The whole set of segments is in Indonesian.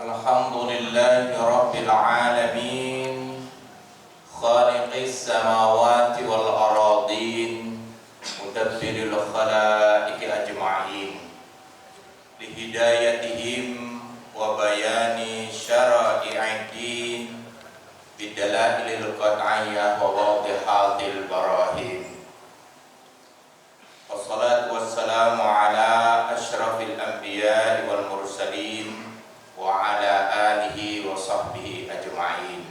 Alhamdulillahi Rabbil Alamin, Khaliqis samawati wal aradin, Mudabbiril khalaiqi ajma'in, Lihidayatihim wa bayani syara'i'id-din, Bidalailil qat'iyyah wa wadihatil barahim. Wassalatu wassalamu ala asyrafil anbiya'i wal mursalin wa ala alihi wa sahbihi ajma'in.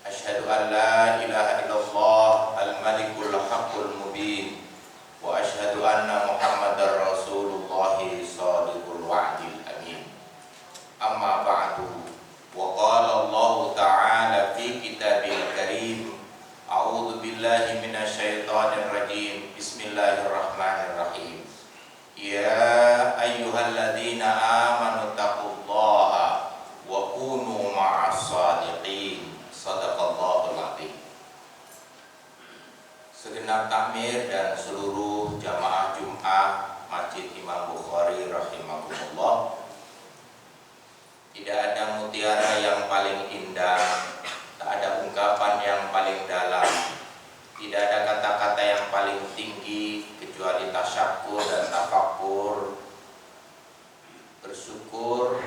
Asyhadu an la ilaha illallah al-malikul haqqul mubin wa asyhadu anna Muhammadar Rasulullah shadiqul wa'dil amin. Amma ba'du. Wa qala Allah ta'ala fi kitabil karim, a'udzu billahi minasyaitonir rajim. Bismillahirrahmanirrahim. Ya ayyuhalladzina amanu taqullaha wa kunu ma'as shadiqin. Shadaqallahul azim. Segenap takmir dan seluruh jamaah Jumat Masjid Imam Bukhari rahimahumullah. Tidak ada mutiara yang paling indah, tak ada ungkapan yang paling dalam, tidak ada kata-kata yang paling tinggi kecuali tasyakur dan tafakkur, bersyukur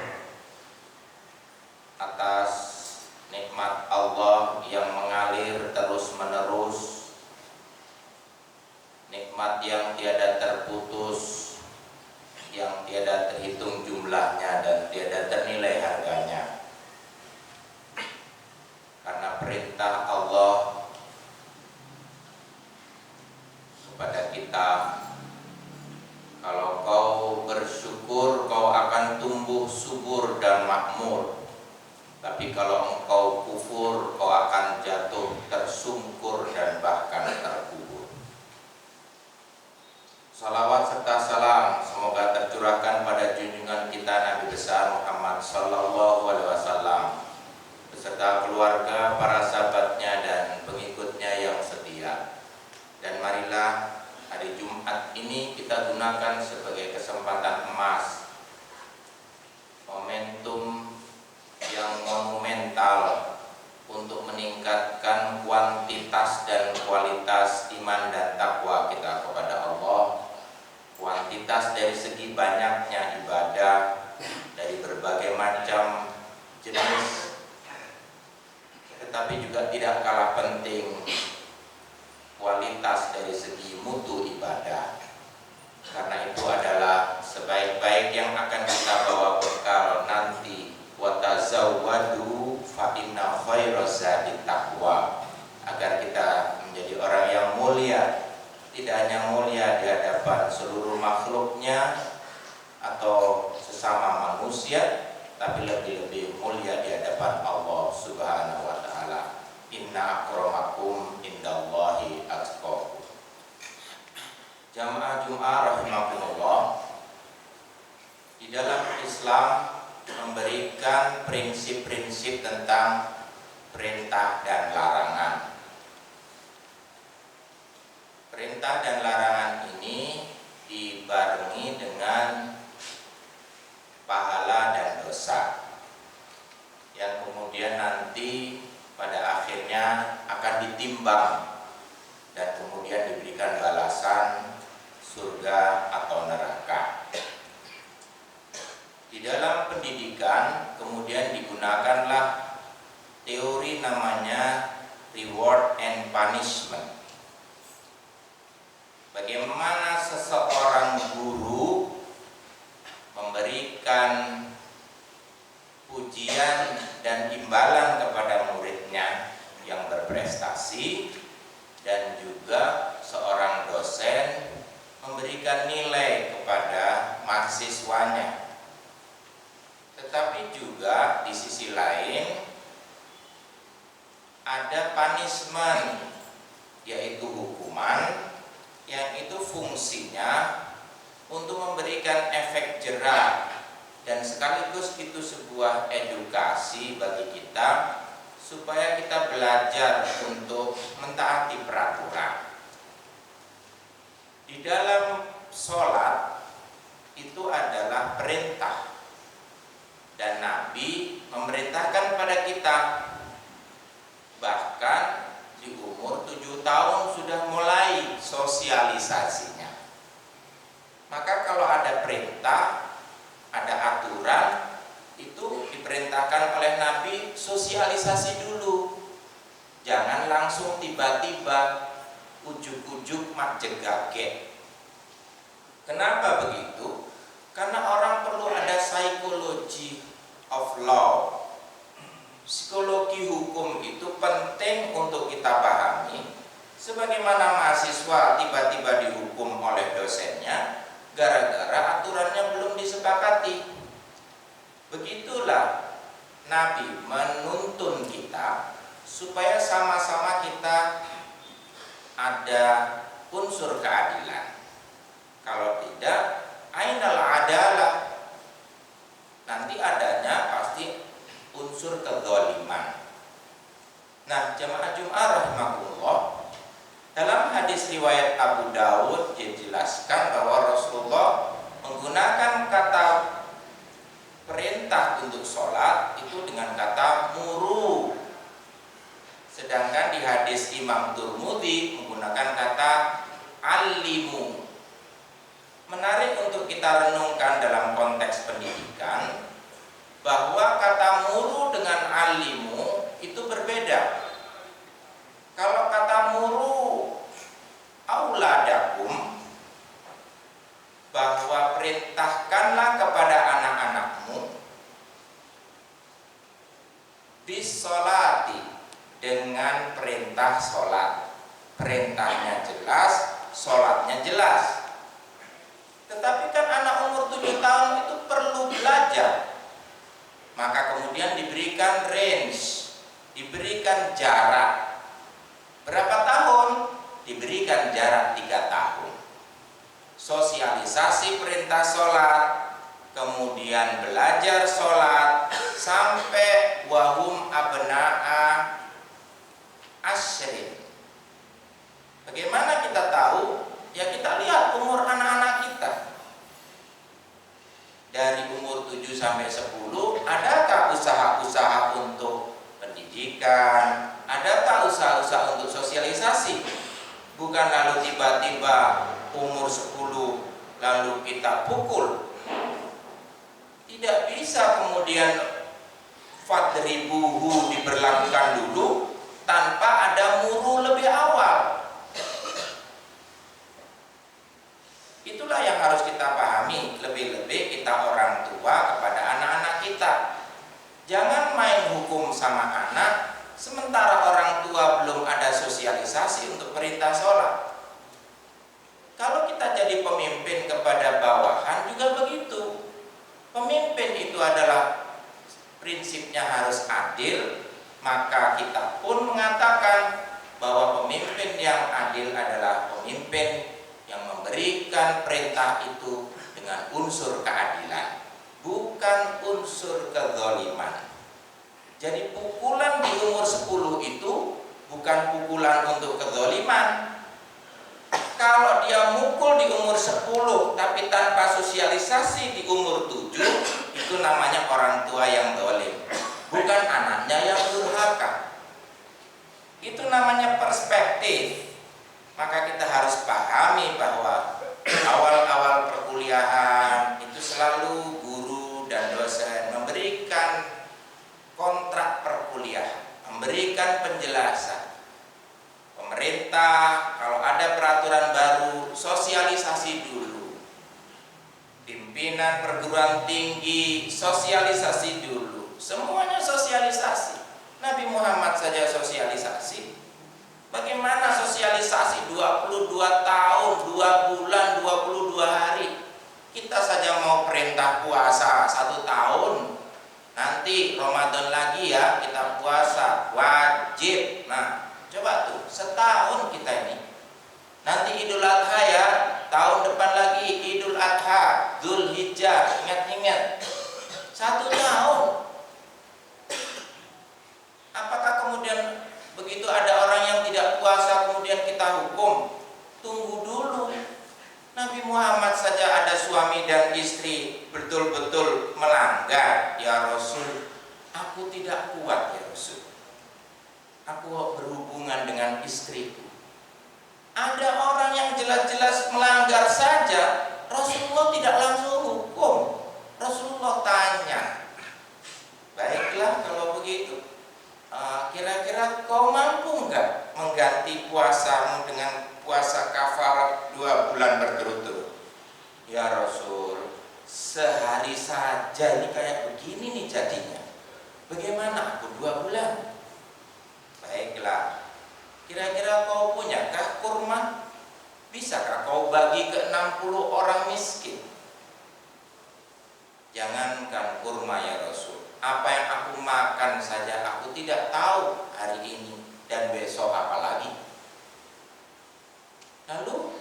atas nikmat Allah yang mengalir terus-menerus, nikmat yang tiada terputus, yang tiada terhitung jumlahnya dan tiada ternilai harganya. Karena perintah Allah kepada kita, kalau kau bersyukur kau akan tumbuh subur dan makmur, tapi kalau engkau kufur kau akan jatuh tersungkur dan bahkan terkubur. Salawat serta salam semoga tercurahkan pada junjungan kita Nabi besar Muhammad sallallahu alaihi wasallam beserta keluarga, para sahabatnya dan pengikutnya yang setia. Dan marilah hari Jumat ini kita gunakan sebagai kesempatan emas, momentum yang monumental untuk meningkatkan kuantitas dan kualitas iman dan takwa kita kepada Allah. Kuantitas dari segi banyaknya ibadah dari berbagai macam jenis, tetapi juga tidak kalah penting kualitas dari segi mutu ibadah, karena itu adalah sebaik-baik yang akan kita bawa bekal nanti. Wa tazawwadu fa inna khairaz zadi taqwa, agar kita menjadi orang yang mulia, tidak hanya mulia di hadapan seluruh makhluknya atau sesama manusia, tapi lebih-lebih mulia di hadapan Allah Subhanahu wa taala. Inna akramakum indallahi atqakum. Jamaah Jumat rahimakumullah, di dalam Islam memberikan prinsip-prinsip tentang perintah dan larangan. Perintah dan larangan ini dibarengi dengan pahala dan dosa yang kemudian nanti pada akhirnya akan ditimbang dan kemudian diberikan balasan surga atau neraka. Di dalam pendidikan kemudian digunakanlah teori namanya reward and punishment. Bagaimana seseorang guru memberikan pujian dan imbalan kepada muridnya yang berprestasi, dan juga seorang dosen memberikan nilai kepada mahasiswanya. Tetapi juga di sisi lain ada punishment, yaitu hukuman yang itu fungsinya untuk memberikan efek jera dan sekaligus itu sebuah edukasi bagi kita supaya kita belajar untuk mentaati peraturan. Di dalam sholat itu adalah perintah, Dan Nabi memerintahkan pada kita, bahkan di umur 7 tahun sudah mulai sosialisasinya. Maka kalau ada perintah, ada aturan, itu diperintahkan oleh Nabi sosialisasi dulu. Jangan langsung tiba-tiba ujuk-ujuk mak jegake. Kenapa begitu? Karena orang perlu ada psychology of law. Psikologi hukum itu penting untuk kita pahami. Sebagaimana mahasiswa tiba-tiba dihukum oleh dosennya gara-gara aturannya belum disepakati. Begitulah Nabi menuntun kita supaya sama-sama kita ada unsur keadilan. Kalau tidak, ainal adalah, nanti adanya pasti unsur kezaliman. Nah, jamaah Jumat rahimakumullah, dalam hadis riwayat Abu Dawud dijelaskan bahwa Rasulullah menggunakan kata perintah untuk sholat itu dengan kata muru. Sedangkan di hadis Imam Turmudi menggunakan kata alimu. Menarik untuk kita renungkan dalam konteks pendidikan bahwa kata muru dengan alimu itu berbeda. Kalau kata muru auladakum, bahwa perintahkanlah kepada anak-anakmu bisolati, dengan perintah sholat. Perintahnya jelas, sholatnya jelas. Tetapi kan anak umur 7 tahun itu perlu belajar. Maka kemudian diberikan range, diberikan jarak. Berapa tahun? Diberikan jarak 3 tahun. Sosialisasi perintah sholat, kemudian belajar sholat, sampai wahum abna'a asyrin. Bagaimana kita tahu? Ya kita lihat umur anak-anak kita. Dari umur 7 sampai 10, adakah usaha-usaha untuk pendidikan? Adakah usaha-usaha untuk sosialisasi? Bukan lalu tiba-tiba umur 10 lalu kita pukul. Tidak bisa kemudian fadribuhu diberlakukan dulu tanpa ada muru lebih awal. Itulah yang harus kita pahami, lebih-lebih kita orang tua kepada anak-anak kita. Jangan main hukum sama anak sementara orang tua belum ada sosialisasi untuk perintah sholat. Kalau kita jadi pemimpin kepada bawahan juga begitu. Pemimpin itu adalah prinsipnya harus adil, maka kita pun mengatakan bahwa pemimpin yang adil adalah pemimpin yang memberikan perintah itu dengan unsur keadilan, bukan unsur kezaliman. Jadi pukulan di umur 10 itu bukan pukulan untuk kezaliman. Kalau dia mukul di umur 10 tapi tanpa sosialisasi di umur 7, itu namanya orang tua yang zalim, bukan anaknya yang durhaka. Itu namanya perspektif. Maka kita harus pahami bahwa awal-awal perkuliahan itu selalu guru dan dosen memberikan kontrak perkuliahan, memberikan penjelasan. Pemerintah kalau ada peraturan baru sosialisasi dulu. Pimpinan perguruan tinggi sosialisasi dulu. Semuanya sosialisasi. Nabi Muhammad saja sosialisasi. Bagaimana sosialisasi 22 tahun, 2 bulan, 22 hari. Kita saja mau perintah puasa 1 tahun. Nanti Ramadan lagi ya kita puasa, wajib. Nah, coba tuh, setahun kita ini. Nanti Idul Adha ya, tahun depan lagi Idul Adha, Dzulhijjah, ingat-ingat. 1 tahun. Apakah kemudian begitu ada orang yang tidak puasa kemudian kita hukum? Tunggu dulu. Nabi Muhammad saja ada suami dan istri betul-betul melanggar. Ya Rasul, aku tidak kuat ya Rasul. Aku berhubungan dengan istriku. Ada orang yang jelas-jelas melanggar saja, Rasulullah tidak langsung hukum. Rasulullah tanya, baiklah kalau begitu, kira-kira kau mampu enggak mengganti puasamu dengan puasa kafarat 2 bulan berturut-turut? Ya Rasul, sehari saja ini kayak begini nih jadinya. Bagaimana aku 2 bulan? Baiklah, kira-kira kau punyakah kurma? Bisakah kau bagi ke 60 orang miskin? Jangankan kurma ya Rasul, apa yang aku makan saja aku tidak tahu hari ini dan besok apalagi. Lalu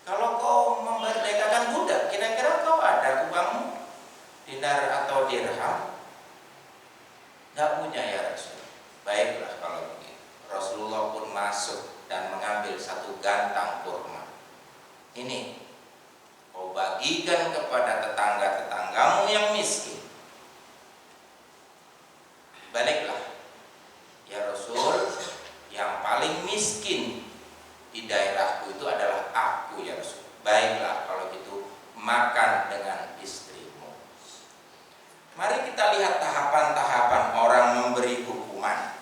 kalau kau memerdekakan budak, kira-kira kau ada uangmu, dinar atau dirham? Tidak punya ya Rasul. Baiklah kalau begitu. Rasulullah pun masuk dan mengambil 1 gantang kurma. Ini kau bagikan kepada tetangga-tetanggamu yang miskin. Baliklah ya Rasul, yang paling miskin di daerahku itu adalah aku ya Rasul. Baiklah kalau gitu, makan dengan istrimu. Mari kita lihat tahapan-tahapan orang memberi hukuman.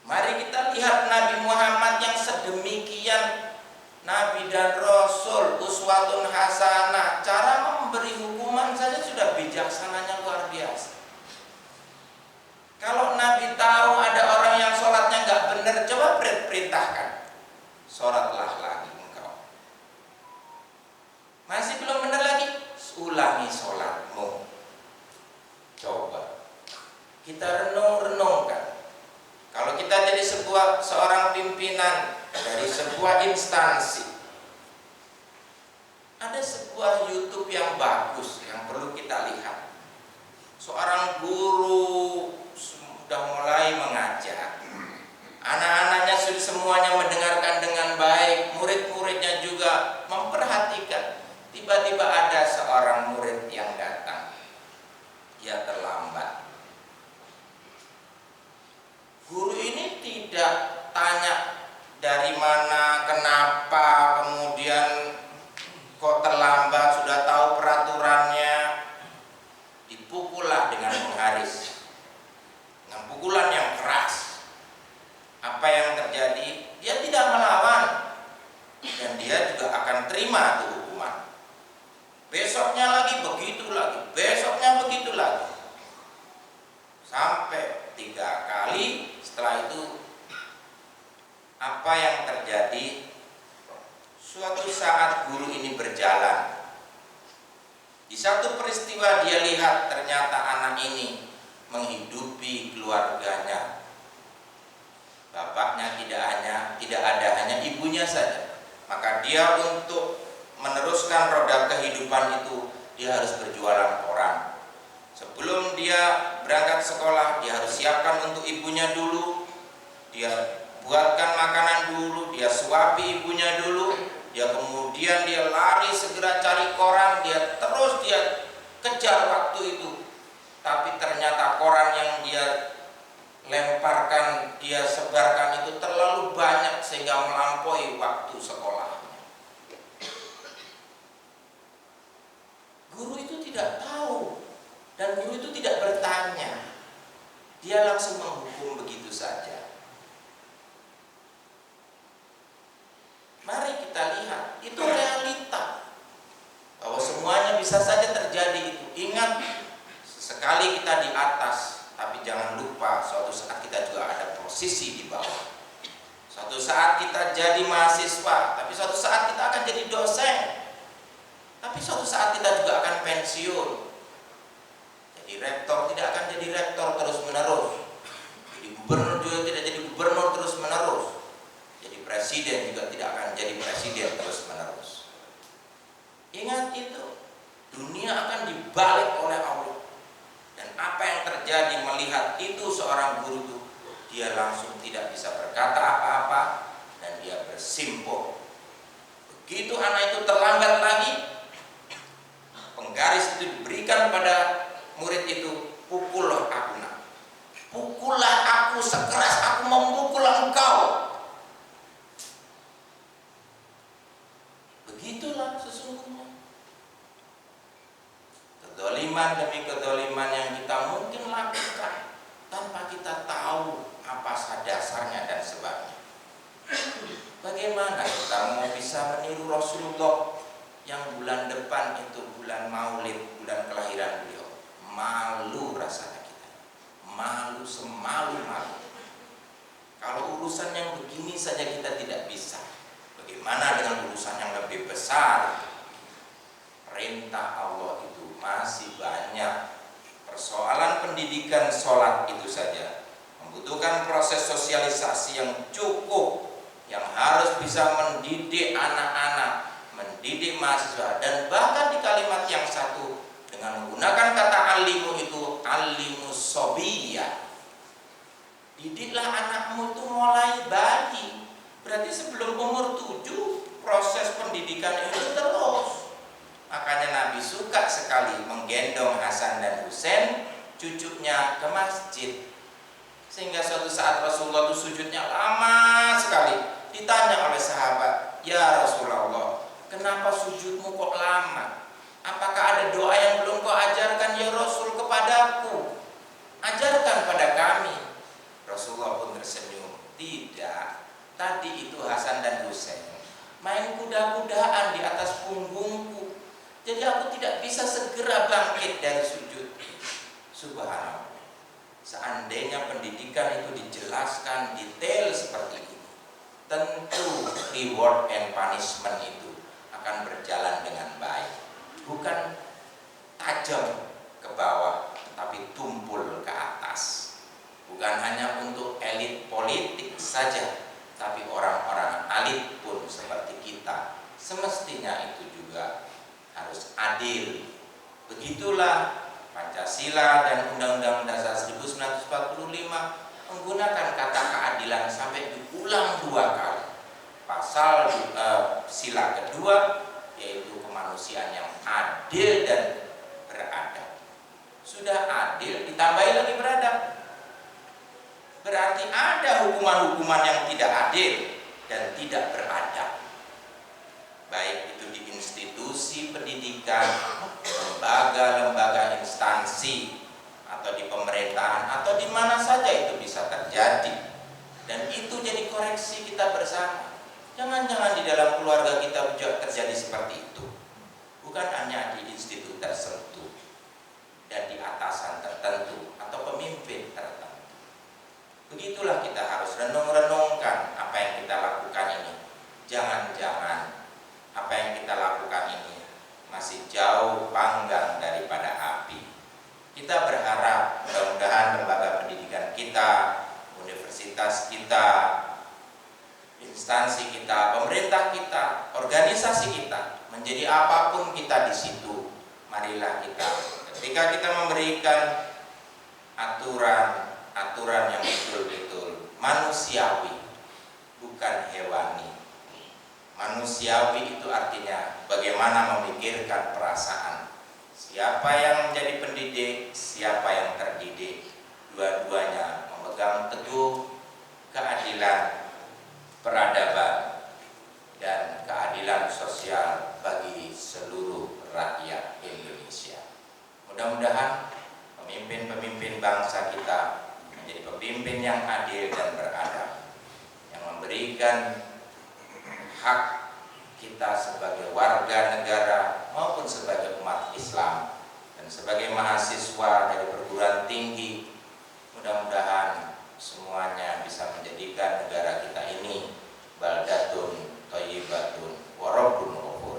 Mari kita lihat Nabi Muhammad yang sedemikian, Nabi dan Rasul uswatun hasanah. Cara memberi hukuman saja sudah bijaksananya luar biasa. Kalau Nabi tahu ada orang yang sholatnya nggak benar, coba perintahkan, sholatlah lagi engkau. Masih belum benar lagi, ulangi sholatmu. Coba kita renung-renungkan. Kalau kita jadi seorang pimpinan dari sebuah instansi, ada sebuah YouTube yang bagus yang perlu kita lihat. Seorang guru sudah mulai mengajar, anak-anaknya sudah semuanya mendengarkan dengan baik, murid-muridnya juga memperhatikan. Tiba-tiba ada seorang murid yang datang, dia terlambat. Guru ini tidak tanya dari mana, kenapa, kemudian kok terlambat, sudah tahu peraturannya. Dipukullah dengan pengharis, dengan pukulan yang keras. Apa yang terjadi? Dia tidak melawan, dan dia juga akan terima itu hukuman. Besoknya lagi begitu lagi, besoknya begitu lagi, sampai 3 kali. Setelah itu apa yang terjadi? Suatu saat guru ini berjalan. Di satu peristiwa dia lihat ternyata anak ini menghidupi keluarganya. Bapaknya tidak ada, hanya ibunya saja. Maka dia untuk meneruskan roda kehidupan itu, dia harus berjualan koran. Sebelum dia berangkat sekolah, dia harus siapkan untuk ibunya dulu. Dia buatkan makanan dulu, dia suapi ibunya dulu. Dia kemudian dia lari segera cari koran, dia kejar waktu itu. Tapi ternyata koran yang dia lemparkan, dia sebarkan itu terlalu banyak sehingga melampaui waktu sekolahnya. Guru itu tidak tahu. Dan guru itu tidak bertanya, dia langsung menghukum begitu saja. Mari kita lihat, itu realita, bahwa semuanya bisa saja terjadi itu. Ingat, sesekali kita di atas, tapi jangan lupa suatu saat kita juga ada posisi di bawah. Suatu saat kita jadi mahasiswa, tapi suatu saat kita akan jadi dosen, tapi suatu saat kita juga akan pensiun. Jadi rektor tidak akan jadi rektor terus menerus. Jadi gubernur juga tidak jadi gubernur terus menerus. Jadi presiden juga tidak akan jadi presiden terus menerus. Ingat itu, dunia akan dibalik oleh Allah. Dan apa yang terjadi melihat itu seorang guru itu, dia langsung tidak bisa berkata apa-apa dan dia bersimpuh. Begitu anak itu terlambat lagi, penggaris itu diberikan pada murid itu, pukullah aku nak, pukullah aku sekeras aku memukul engkau. Begitulah sesungguhnya kedoliman demi kedoliman yang kita mungkin lakukan tanpa kita tahu apa dasarnya dan sebabnya. Bagaimana kita mau bisa meniru Rasulullah yang bulan depan itu bulan Maulid, bulan kelahiran beliau? Malu rasanya kita, malu semalu-malu. Kalau urusan yang begini saja kita tidak bisa, bagaimana dengan urusan yang lebih besar? Perintah Allah itu masih banyak. Persoalan pendidikan sholat itu saja membutuhkan proses sosialisasi yang cukup, yang harus bisa mendidik anak-anak, mendidik mahasiswa, dan bahkan di kalimat yang satu dengan menggunakan kata alimu itu alimus sobiyah. Didiklah anakmu itu mulai bayi, berarti sebelum umur 7 proses pendidikan itu terus. Makanya Nabi suka sekali menggendong Hasan dan Husain cucunya ke masjid, sehingga suatu saat Rasulullah itu sujudnya lama sekali. Ditanya oleh sahabat, ya Rasulullah, kenapa sujudmu kok lama? Apakah ada doa yang belum kau ajarkan ya Rasul kepadaku? Ajarkan pada kami. Rasulullah pun tersenyum, tidak, tadi itu Hasan dan Husain main kuda-kudaan di atas punggungku, jadi aku tidak bisa segera bangkit dari sujud. Subhanallah, seandainya pendidikan itu dijelaskan detail seperti ini, tentu reward and punishment itu akan berjalan dengan baik, bukan tajam ke bawah tapi tumpul ke atas. Bukan hanya untuk elit politik saja, tapi orang-orang elit pun seperti kita semestinya itu juga harus adil. Begitulah Pancasila dan Undang-Undang Dasar 1945 menggunakan kata keadilan sampai diulang 2 kali. Pasal sila kedua yaitu kemanusiaan yang adil dan beradab. Sudah adil ditambahi lagi beradab, berarti ada hukuman-hukuman yang tidak adil dan tidak beradab, baik itu di institusi pendidikan, lembaga-lembaga instansi, atau di pemerintahan, atau di mana saja itu bisa terjadi. Dan itu jadi koreksi kita bersama. Jangan-jangan di dalam keluarga kita juga terjadi seperti itu, bukan hanya di institut tertentu dan di atasan tertentu atau pemimpin tertentu. Begitulah kita harus renung-renungkan apa yang kita lakukan ini. Jangan-jangan apa yang kita lakukan ini masih jauh panggang daripada api. Kita berharap mudah-mudahan lembaga pendidikan kita, universitas kita, instansi kita, pemerintah kita, organisasi kita, menjadi apapun kita di situ, marilah kita ketika kita memberikan aturan yang betul-betul manusiawi, bukan hewani. Manusiawi itu artinya bagaimana memikirkan perasaan. Siapa yang menjadi pendidik, siapa yang terdidik, dua-duanya memegang teguh keadilan, peradaban, dan keadilan sosial bagi seluruh rakyat Indonesia. Mudah-mudahan pemimpin-pemimpin bangsa kita menjadi pemimpin yang adil dan beradab, yang memberikan hak kita sebagai warga negara maupun sebagai umat Islam dan sebagai mahasiswa dari perguruan tinggi. Mudah-mudahan semuanya bisa menjadikan negara kita ini baldatun thayyibatun wa rabbun ghafur.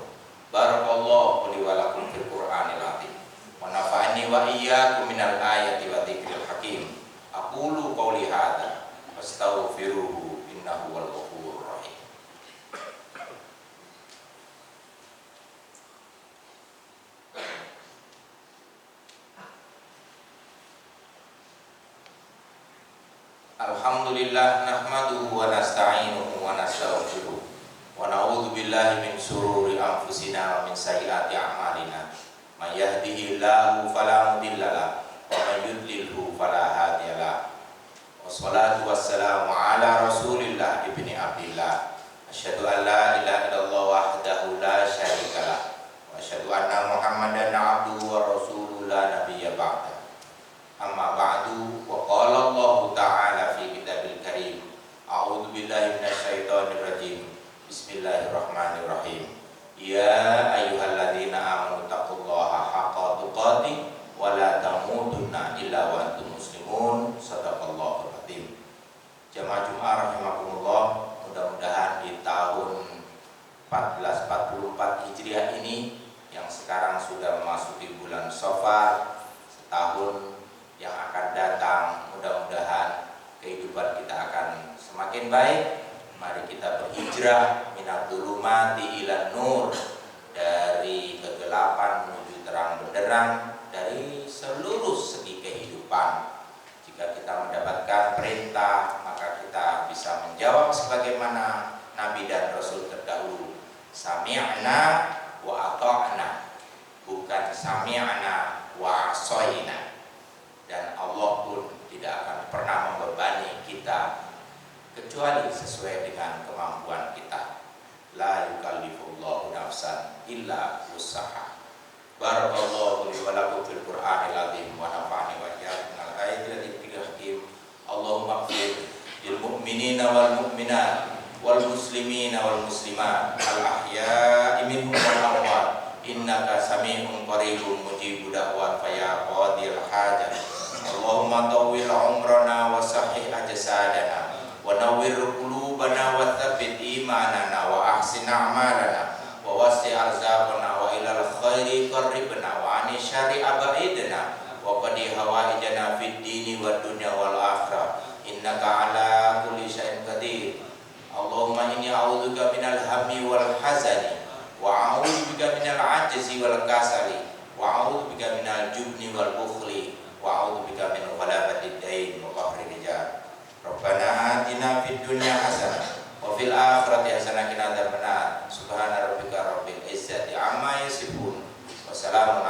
Barakallahu li wa lakum fil Qur'anil azim wa nafa'ani wa iyyakum minal ayati wa dzikril hakim. Aqulu qouli hadza wastaghfiruhu innahu wal ghafurur rahim. Alhamdulillah nahmaduhu wa nasta'inuhu wa nastaghfiruh wa na'udzu na'udzu billahi min syururi anfusina wa min sayyiati a'malina. May yahdihillahu fala mudilla lahu wa may yudlilhu fala hadiya lahu. Wassalatu wassalamu ala Rasulillah ibni Abdillah. Asyhadu an la ilaha illallah wahdahu la syarika lah. Wa asyhadu anna Muhammadan abduhu wa rasuluhu la nabiyya ba'da. Amma ba'du, wa qala Allah ta'ala fi kitabil karim. A'udzu billahi minasyaitonir rajim. Bismillahirrahmanirrahim. Ya ayyuhalladzina amanu taqullaha haqqa tuqatih wa la tamutunna illa wa antum muslimun. Shadaqallahul adzim. Jamaah Jumat rahimakumullah, mudah-mudahan di tahun 1444 Hijriah ini yang sekarang sudah memasuki bulan Safar, setahun yang akan datang, mudah-mudahan kehidupan kita akan semakin baik. Mari kita berhijrah minad dhulumati ilan nur, dari kegelapan menuju terang benderang, dari seluruh segi kehidupan. Jika kita mendapatkan perintah, maka kita bisa menjawab sebagaimana Nabi dan Rasul terdahulu, sami'na wa ata'na, bukan sami'na wa asoina. Dan Allah pun tidak akan pernah membebani kita kecuali sesuai dengan kemampuan kita. La yukallifullahu nafsan illa wus'aha. Barakallahu li wa lakum fil Qur'anil azim wa nafa'ani wa iyyakum minal ayatil dzikril hakim. Allahumma ighfir lil mu'minina wal mu'minat wal muslimina wal muslimat al ahya'i minhum wal amwat innaka sami'un qaribun mujibud da'wat fa ya qadil hajat. Allahumma tawwil umrana wa sahih ajsadana wa nawwir qulubana wa tsabbit imanana wa ahsin a'malana wa wasi' arzaqana wa ilal khairi qarribna wa ani syarri abaidna wa qadi hawaijana fid dini wad dunya wal akhirah innaka ala kulli syai'in qadir. Allahumma inni a'udzubika minal hammi wal hazani wa a'udzubika minal ajzi wal kasali wa a'udzubika minal jubni wal bukhli wa a'udzubika min ghalabatid dain wa qahri rijal. Rabbana atina fid dunya hasanah wa fil akhirati hasanah wa qina adzabannar. Subhana rabbika rabbil izzati amma yasifun wa salamun